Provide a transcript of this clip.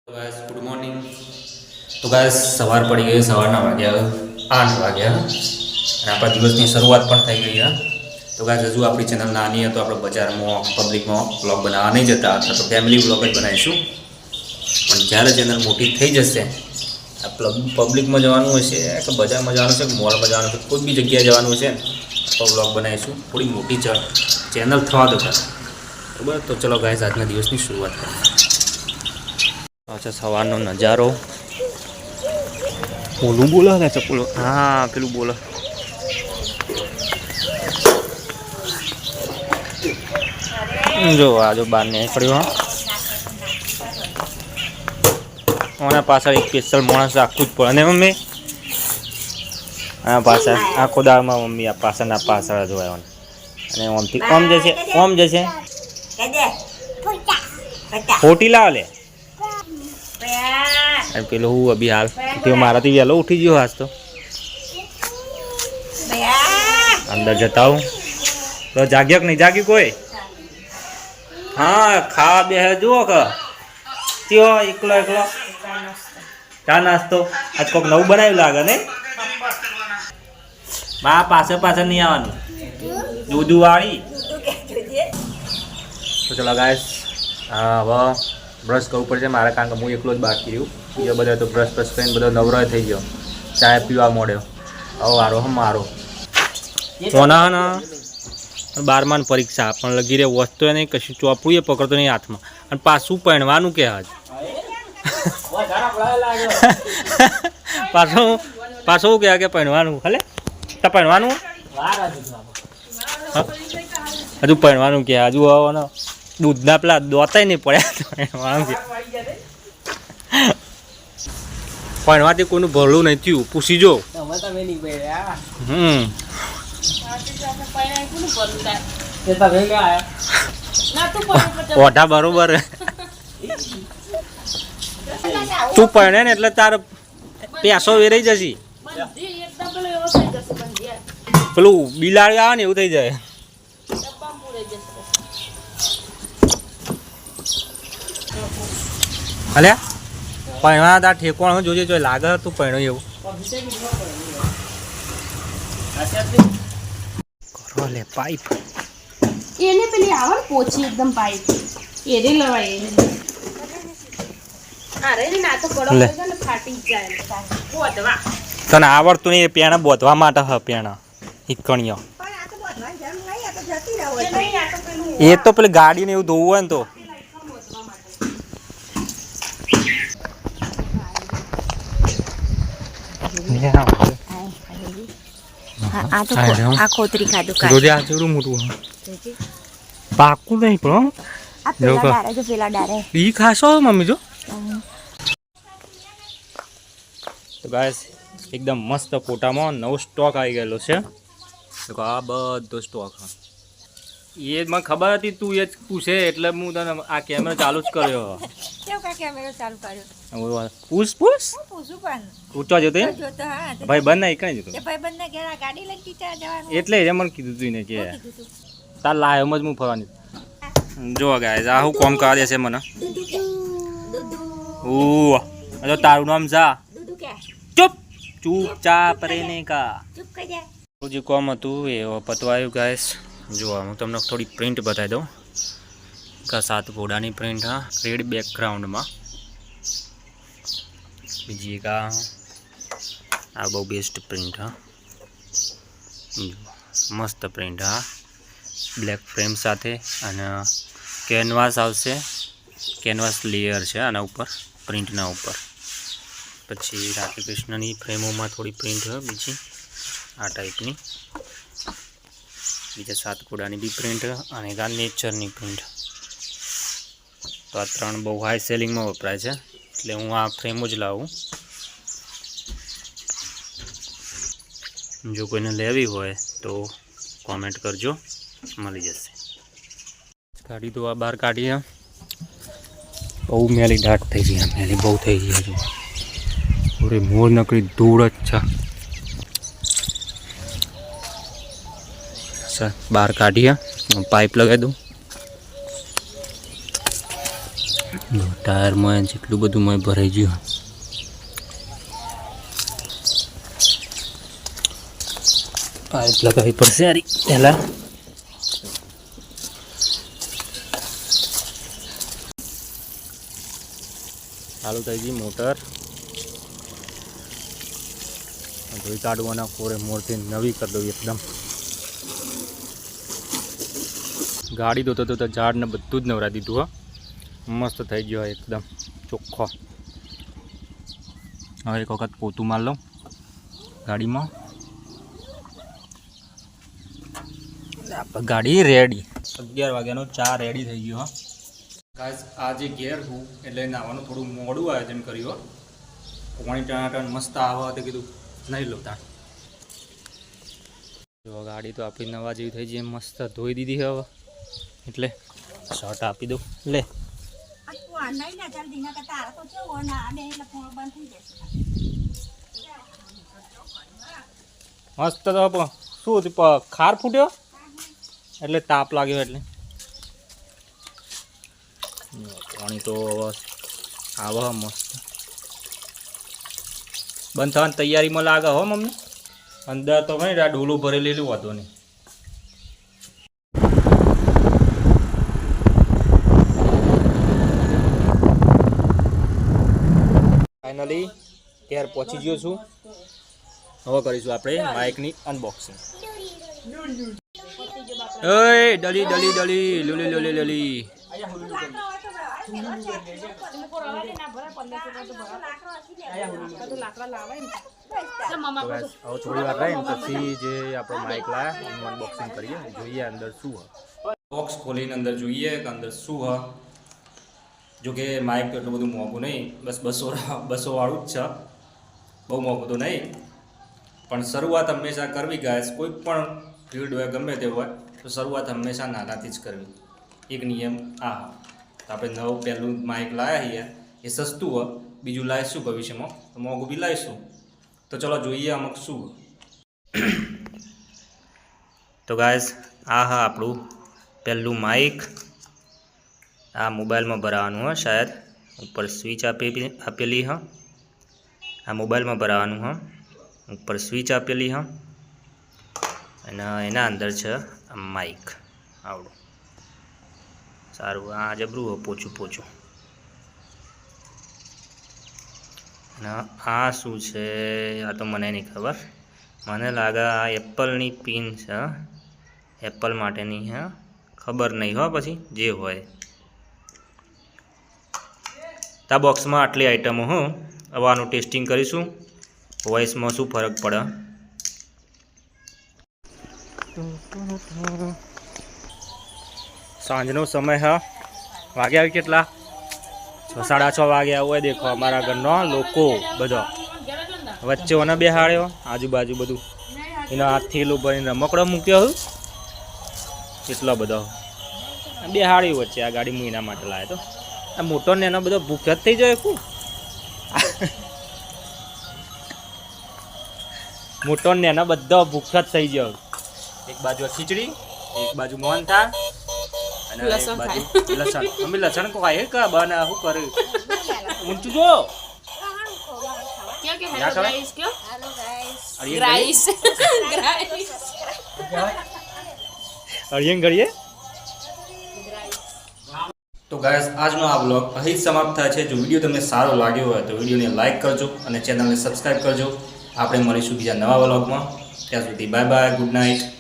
Guys good morning. તો guys સવાર પડી ગઈ, સવારના વાગ્યા 8 વાગ્યા અને આપણા દિવસની શરૂઆત પણ થઈ ગઈ છે. તો ગાઈસ હજુ આપણી ચેનલ નાની છે તો આપણે બજારમાં પબ્લિકમાં વ્લોગ બનાવવા નહીં જતા, અથવા તો ફેમિલી વ્લોગ જ બનાવીશું. પણ જ્યારે ચેનલ મોટી થઈ જશે, આ પબ્લિકમાં જવાનું હશે કે બજારમાં જવાનું છે કે મોલમાં જવાનું છે, કોઈ બી જગ્યાએ જવાનું છે તો વ્લોગ બનાવીશું. થોડી મોટી ચેનલ થવા દો બરાબર. તો ચલો ગાઈસ આજના દિવસની શરૂઆત કરીએ. અચ્છા, સવારનો નજારો. ઓલું બોલો ને ચપલો, હા પેલું બોલો. જો આજો બહાર નીકળ્યો. આના પાછળ એક સ્પેશિયલ માણસ રાખવું જ પડે ને મમ્મી. આ પાછળ આખો દાળમાં મમ્મી આ પાછળના પાછળ જોયા અને ઓમથી ઓમ જશે ખોટી લાવ લે. પેલો હું અભી હાલ તે મારાથી વહેલો ઉઠી ગયો આજ તો. અંદર જતા હું તો જાગ્યો કે નહીં જાગ્યું કોઈ? હા ખાવા બે જુઓ કે ત્યો એકલો એકલો ચા નાસ્તો આજ કોઈક નવું બનાવ્યું લાગે ને. બા પાછળ પાછળ નહીં આવવાનું, દૂધું વાળી. તો ચલો ગાઈસ હા હવે બ્રશ કરવું પડશે મારે, કારણ કે હું એકલો જ બાકી રહ્યું. બીજા બધા તો બ્રશ કરીને બધો નવરો થઈ ગયો, ચાય પીવા મળ્યો. હવે વારો મારો કોના ના 12માં પરીક્ષા પણ લગી રે વસ્તુ નહીં, કશું ચોપડું એ પકડતો નહીં હાથમાં, અને પાછું પહેણવાનું કે આજ પાછું કે પહેણવાનું ખાલે તો પહેણવાનું હજુ પહેણવાનું કે હજુ આવવાનો દૂધના પેલા દોતાય નહીં પડ્યા. ભણવાથી કોઈનું ભરલું નહીં થયું, પૂછી જો. ઓઢા બરોબર તું પરણે ને એટલે તાર પેસો વેરાઈ જશે. પેલું બિલાડી આવે ને એવું થઈ જાય. અલ્યા પૈણા તાર ઠેકવાનું જોજે, જો લાગે તું પૈણો એવું કરો લે. પાઇપ એને પેલી આવે પોછી એકદમ પાઇપ એરે લવાય અરે ના તો પડો ને ફાટી જાય બોધવા. તને આવડતું નહીં પેણા બોધવા માટે હ પેણા ઈકણીઓ એ તો પેલી ગાડી ને એવું ધોવું હોય ને તો પાકું નહીં પણ ઈ ખાશો મમ્મી જો. તો ગાઈસ એકદમ મસ્ત ફોટામાં નવો સ્ટોક આવી ગયેલો છે. તો આ બધો સ્ટોક એ મને ખબર હતી તું એ જ પૂછે એટલે હું તને આ કેમેરો ચાલુ જ કર્યો. પૂછ ઊંચો જતો ભાઈ બંધ ના કઈ જતો એટલે જ મને કીધું તું ને કે તાર લાયમ જ હું ફરવાની. જો ગાઈસ આ હું કોમ કરે છે મને. ઓ તારું નામ જા ચૂપ ચૂપચાપ રહીને કા જે કોમ હતું એ પતવાયું ગાઈસ. જો હું તમને થોડી પ્રિન્ટ બતાવી દઉં કે 7 ઘોડાની પ્રિન્ટ. હા રેડ બેકગ્રાઉન્ડમાં. બીજી એક આ બહુ બેસ્ટ પ્રિન્ટ. હા મસ્ત પ્રિન્ટ. હા બ્લેક ફ્રેમ સાથે અને કેનવાસ આવશે, કેનવાસ લેયર છે આના ઉપર પ્રિન્ટના ઉપર. પછી રાધે કૃષ્ણની ફ્રેમોમાં થોડી પ્રિન્ટ હોય બીજી આ ટાઈપની. બીજા 7 ઘોડાની બી પ્રિન્ટ અને આ નેચરની પ્રિન્ટ. તો આ 3 બહુ હાઈ સેલિંગમાં વપરાય છે એટલે હું આ ફ્રેમ જ લાવું. જો કોઈને લેવી હોય તો કોમેન્ટ કરજો, મળી જશે. ગાડી તો આ બહાર કાઢીએ. બહુ મેલી દાટ થઈ ગઈ, મેલી બહુ થઈ ગઈ હજુ. અરે મોર નકરી ધૂળ જ છે. બહાર કાઢીએ, પાઇપ લગાવી દઉં. ટાયરમાં જેટલું બધું મેં ભરાઈ ગયું પાઇપ લગાવવી પડશે યારી પહેલાં ચાલુ થઈ ગઈ મોટર ધોઈ કાઢવાના કોરે મોરથી નવી કરી દઉં એકદમ ગાડી ધોતો તો ઝાડને બધું જ નવરા દીધું હો મસ્ત થઈ ગયો એકદમ ચોખ્ખો હવે એક વખત પોતું માર લઉં ગાડીમાં ગાડી રેડી 11 વાગ્યાનો ચા રેડી થઈ ગયો હા ગાઈસ આજે ઘેર હું એટલે નાવાનું થોડું મોડું આયોજન કર્યું પાણી ટણાટણ મસ્ત આવે તો કીધું નહીં લો તાણ જો ગાડી તો આપણી નવા જેવી થઈ જાય મસ્ત ધોઈ દીધી હવે એટલે શર્ટ આપી દઉં લે મસ્ત તો શું ખાર ફૂટ્યો એટલે તાપ લાગ્યો એટલે પાણી તો આવે મસ્ત બંધ થવાની તૈયારીમાં લાગે હો મમ્મી અંદર તો ભાઈ આ ડોલું ભરેલું વાંધો નહીં ફાઇનલી ઘેર પહોંચી ગયો છું હવે કરીશું આપણે માઇકની અનબોક્સિંગ ઓય ડલી ડલી ડલી લુલી લુલી લુલી થોડી વાર રહી પછી જે આપણે માઇક લાયા એનું અનબોક્સિંગ કરીએ જોઈએ અંદર શું હ બોક્સ ખોલીને અંદર જોઈએ કે અંદર શું હ જો કે માઇક તો એટલું બધું મોંઘું નહીં બસ 200 વાળું જ છે બહુ મોંઘું તો નહીં પણ શરૂઆત હંમેશા કરવી ગાઈસ કોઈ પણ ફિલ્ડ હોય ગમે તે હોય તો શરૂઆત હંમેશા નાનાથી જ કરવી એક નિયમ આ તો આપણે નવું પહેલું માઇક લાવ્યા છીએ એ સસ્તું હોય બીજું લાવીશું ભવિષ્યમાં તો મોંઘું બી લાવીશું તો ચલો જોઈએ અમુક શું તો ગાઈસ આ હા આપણું પહેલું માઇક આ મોબાઈલમાં ભરાવાનું હોય શાયદ ઉપર સ્વિચ આપેલી હા આ મોબાઈલમાં ભરાવાનું હા ઉપર સ્વિચ આપેલી હા અને એના અંદર છે માઇક આવડું સારું આ જબરું પોચું પોચું અને આ શું છે આ તો મને નહીં ખબર મને લાગે આ એપલની પિન છે એપલ માટેની હે ખબર નહીં હો પછી જે હોય આ બોક્સમાં આટલી આઈટમો હું હવે આનું ટેસ્ટિંગ કરીશું વોઇસમાં શું ફરક પડે સાંજનો સમય હા વાગ્યા કેટલા 6:30 વાગ્યા હોય દેખો અમારા ઘરનો લોકો બધો વચ્ચે ઓને બેહાડ્યો આજુબાજુ બધું એના હાથથી એલું ભરીને રમકડો મૂક્યો હું એટલો બધો બેહાડ્યું વચ્ચે આ ગાડી હું એના માટે લાવ્યો તો આ મોટો ને એનો બધો ભૂખ જ થઈ જાય શું મોટો ને એનો બધો ભૂખ જ થઈ ગયો એક બાજુ ખીચડી એક બાજુ મોહનથાળ અને એક બાજુ લસણ અમે લસણ કો ખાય કે બના શું કરે ઊંચું જો क्या क्या हेलो गाइस क्या हेलो गाइस ग्राइस અરિયન કરીએ તો ગાઈસ આજનો આ બ્લોગ અહીં જ સમાપ્ત થાય છે જો વિડીયો તમને સારો લાગ્યો હોય તો વિડીયોને લાઈક કરજો અને ચેનલને સબસ્ક્રાઈબ કરજો આપણે મળીશું બીજા નવા બ્લોગમાં ત્યાં સુધી બાય બાય ગુડ નાઇટ